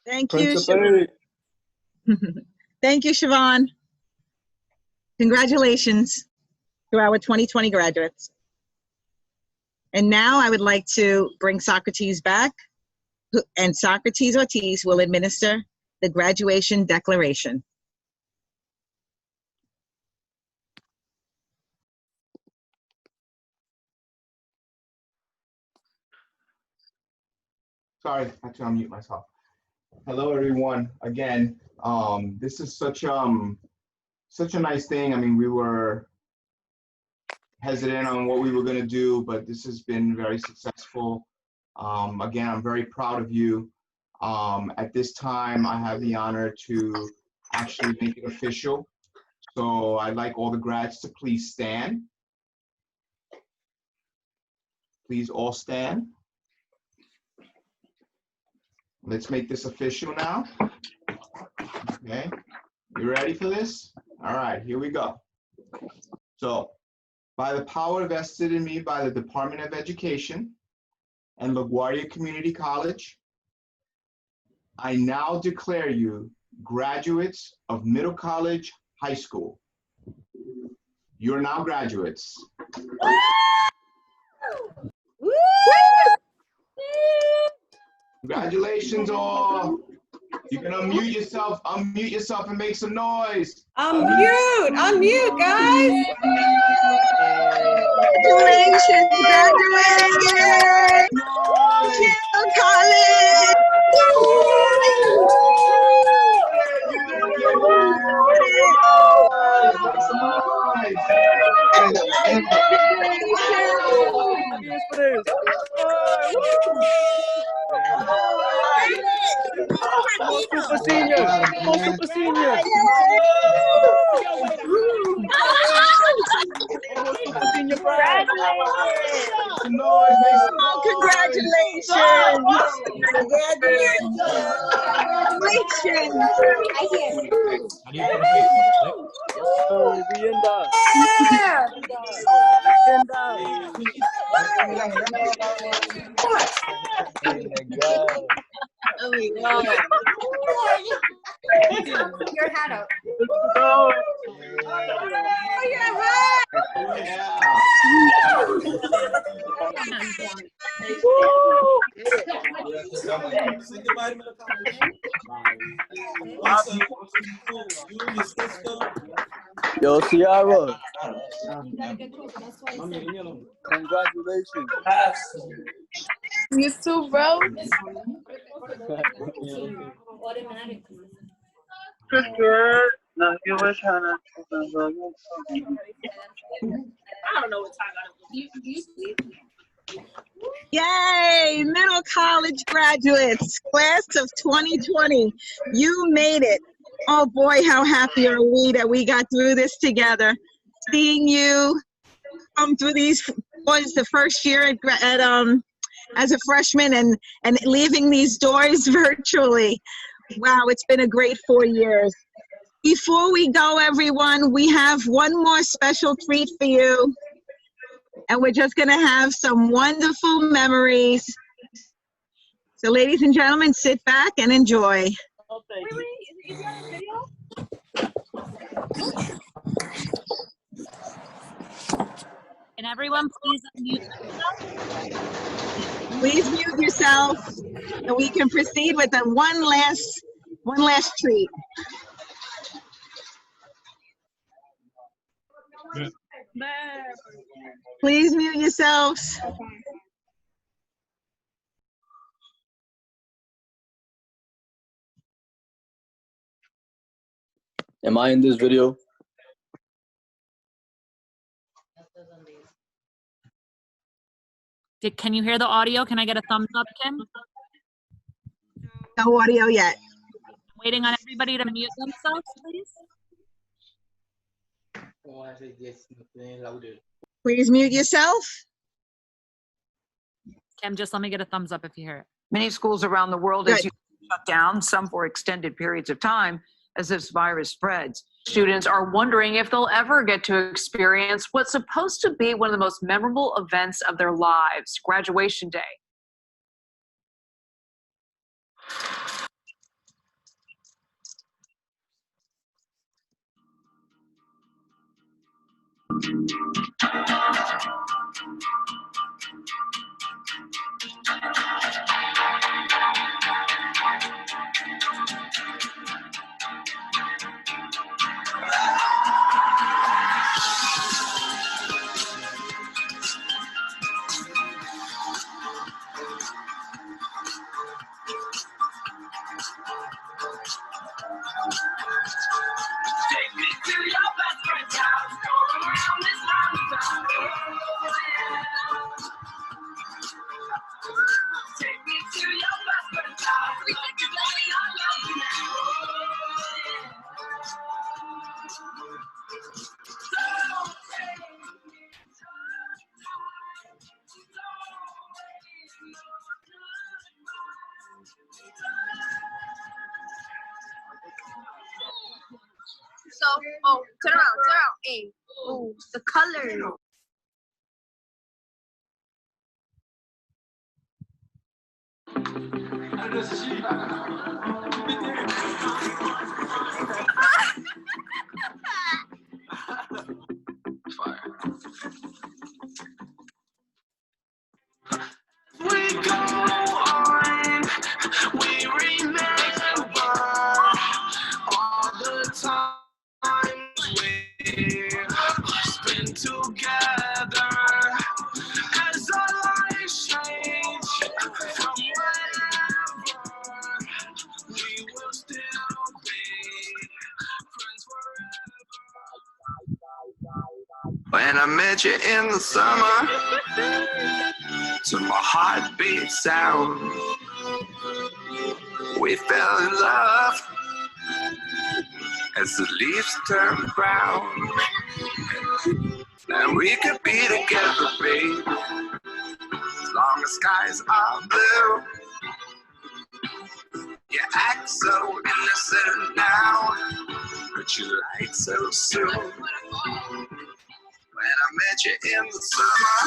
Thank you, Principal. Thank you, Siobhan. Congratulations to our 2020 graduates. And now I would like to bring Socrates back, and Socrates Ortiz will administer the graduation declaration. Sorry, I had to unmute myself. Hello, everyone. Again, this is such a nice thing. I mean, we were hesitant on what we were going to do, but this has been very successful. Again, I'm very proud of you. At this time, I have the honor to actually make it official. So I'd like all the grads to please stand. Please all stand. Let's make this official now. Okay, you ready for this? All right, here we go. So, by the power vested in me by the Department of Education and LaGuardia Community College, I now declare you graduates of Middle College High School. You're now graduates. Congratulations all. You can unmute yourself and make some noise. Unmute, guys. Congratulations, graduates! Middle College! Super Seniors! Come on, Super Seniors! Super Senior Pride! Oh, congratulations! Your hat up. Yo, Ciara. Congratulations. You too, bro. Yay, middle college graduates, class of 2020. You made it. Oh boy, how happy are we that we got through this together. Seeing you come through these, was the first year as a freshman and leaving these doors virtually. Wow, it's been a great 4 years. Before we go, everyone, we have one more special treat for you. And we're just gonna have some wonderful memories. So ladies and gentlemen, sit back and enjoy. Can everyone please unmute themselves? Please mute yourself so we can proceed with the one last treat. Please mute yourselves. Am I in this video? Can you hear the audio? Can I get a thumbs up, Kim? No audio yet. I'm waiting on everybody to mute themselves, please. Please mute yourself. Kim, just let me get a thumbs up if you hear it. Many schools around the world, as you shut down, some for extended periods of time, as this virus spreads. Students are wondering if they'll ever get to experience what's supposed to be one of the most memorable events of their lives, graduation day. So, turn around. Hey, oh, the color. We go on, we remember all the times we spent together as our lives change from wherever we will still be friends forever. When I met you in the summer, to my heartbeat sound, We fell in love as the leaves turn brown, and we could be together, baby, as long as skies are blue. You act so innocent now, but you lied so soon. When I met you in the summer,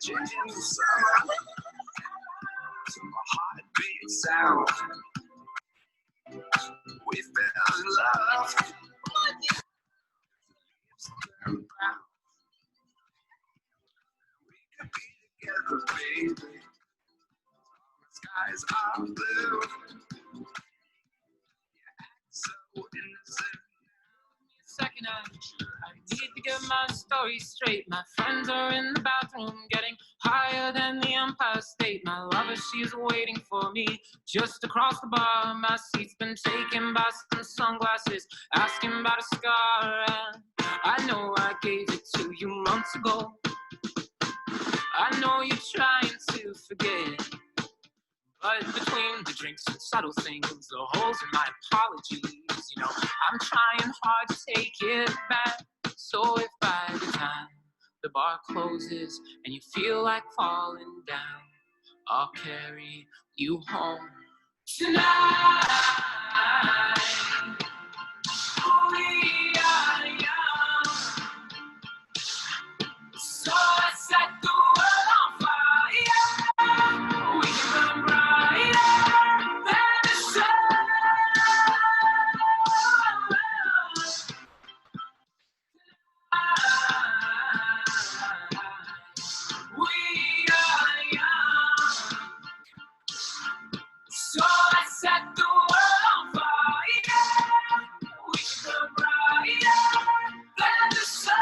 in the summer, to my heartbeat sound, we fell in love. We could be together, baby. The skies are blue. So innocent. Second, I need to get my story straight. My friends are in the bathroom getting higher than the Empire State. My lover, she's waiting for me just across the bar. My seat's been taken by some sunglasses, asking about a scar. And I know I gave it to you months ago. I know you're trying to forget, but between the drinks and subtle things, the holes in my apologies, you know, I'm trying hard to take it back. So if by the time the bar closes and you feel like falling down, I'll carry you home tonight. We are young, so let's set the world on fire. We can burn brighter than the sun. We are young, so let's set the world on fire. We can burn brighter than the sun.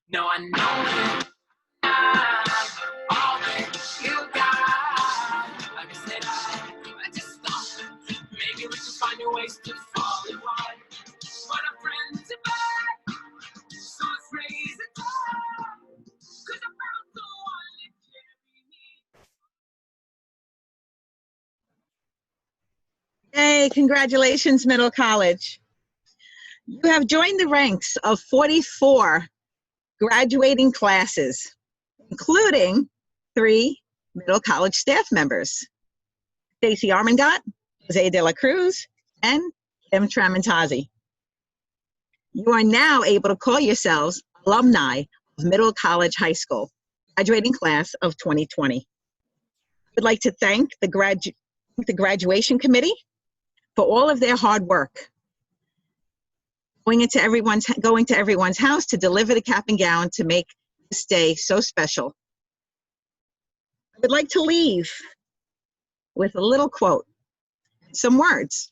No, I know it. All that you got. Like I said, I just thought maybe we could find new ways to fall in line. But our friends are back, so let's raise it up. 'Cause I found the one that carry me. Hey, congratulations, Middle College. You have joined the ranks of 44 graduating classes, including 3 Middle College staff members, Stacy Armengott, Jose de la Cruz, and Kim Tramontazzi. You are now able to call yourselves alumni of Middle College High School, graduating class of 2020. I would like to thank the graduation committee for all of their hard work, going to everyone's house to deliver the cap and gown to make this day so special. I would like to leave with a little quote, some words.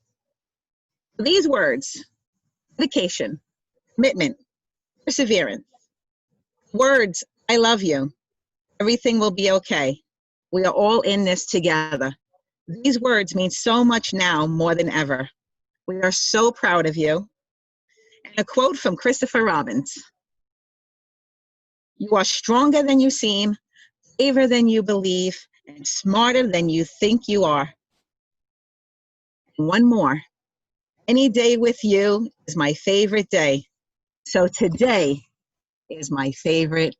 These words: dedication, commitment, perseverance. Words, I love you. Everything will be okay. We are all in this together. These words mean so much now more than ever. We are so proud of you. And a quote from Christopher Robbins: you are stronger than you seem, braver than you believe, and smarter than you think you are. And one more: any day with you is my favorite day. So today is my favorite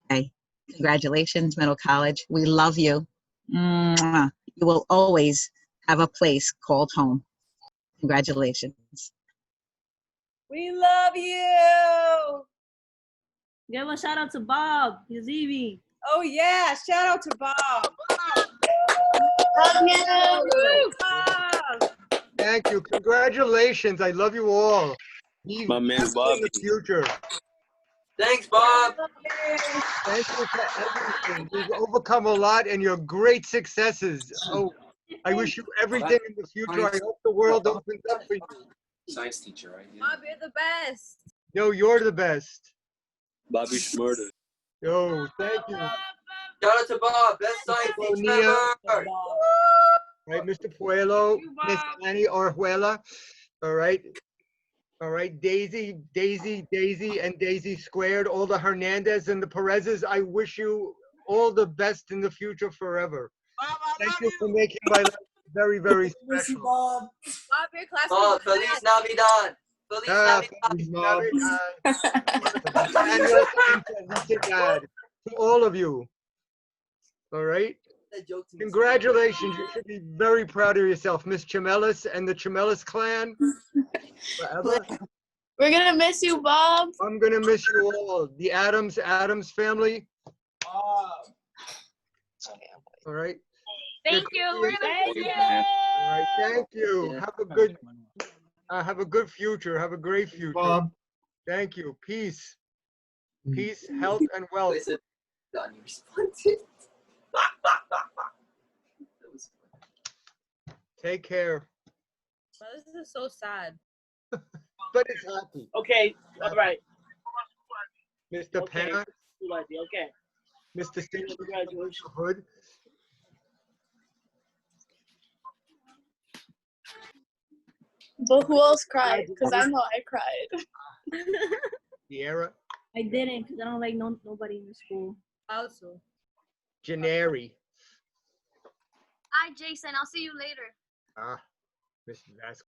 day. Congratulations, Middle College. We love you. Mwah. You will always have a place called home. Congratulations. We love you. Give a shout out to Bob, Yazivi. Oh, yeah. Shout out to Bob. Bob. Thank you. Congratulations. I love you all. He's My man in Bobby. the future. Thanks, Bob. Thank you for everything. You've overcome a lot and your great successes. Oh, I wish you everything in the future. I hope the world opens up for you. Science teacher, right? Bob, you're the best. Yo, you're the best. Bobby Schmurder. Yo, thank you. Shout out to Bob, best science teacher Bonilla. ever. Right, Mr. Puello, Miss Annie Orjuela. All right. All right, Daisy, and Daisy Squared, all the Hernandez and the Perezes. I wish you all the best in the future forever. Thank you for making my life very, very special. Bob, your class Bob, Feliz Navidad. Feliz Feliz Navidad. Navidad. And Felicidad to all of you. All right. Congratulations. You should be very proud of yourself, Miss Chamelis and the Chamelis clan. Forever. We're gonna miss you, Bob. I'm gonna miss you all. The Adams family. All right. Thank you. We're gonna miss you. All right. Thank you. Have a good future. Have a great future. Bob. Thank you. Peace. Peace, health, and wealth. Done, you responded. Take care. This is so sad. But it's happy. Okay, all right. Mr. Okay. Penna, Okay. Mr. Steve, Congratulations. Hood. But who else cried? Because I know I cried. Sierra, I didn't, because I don't like nobody in the school. Also. Janeri. Hi, Jason. I'll see you later. Miss Vasquez.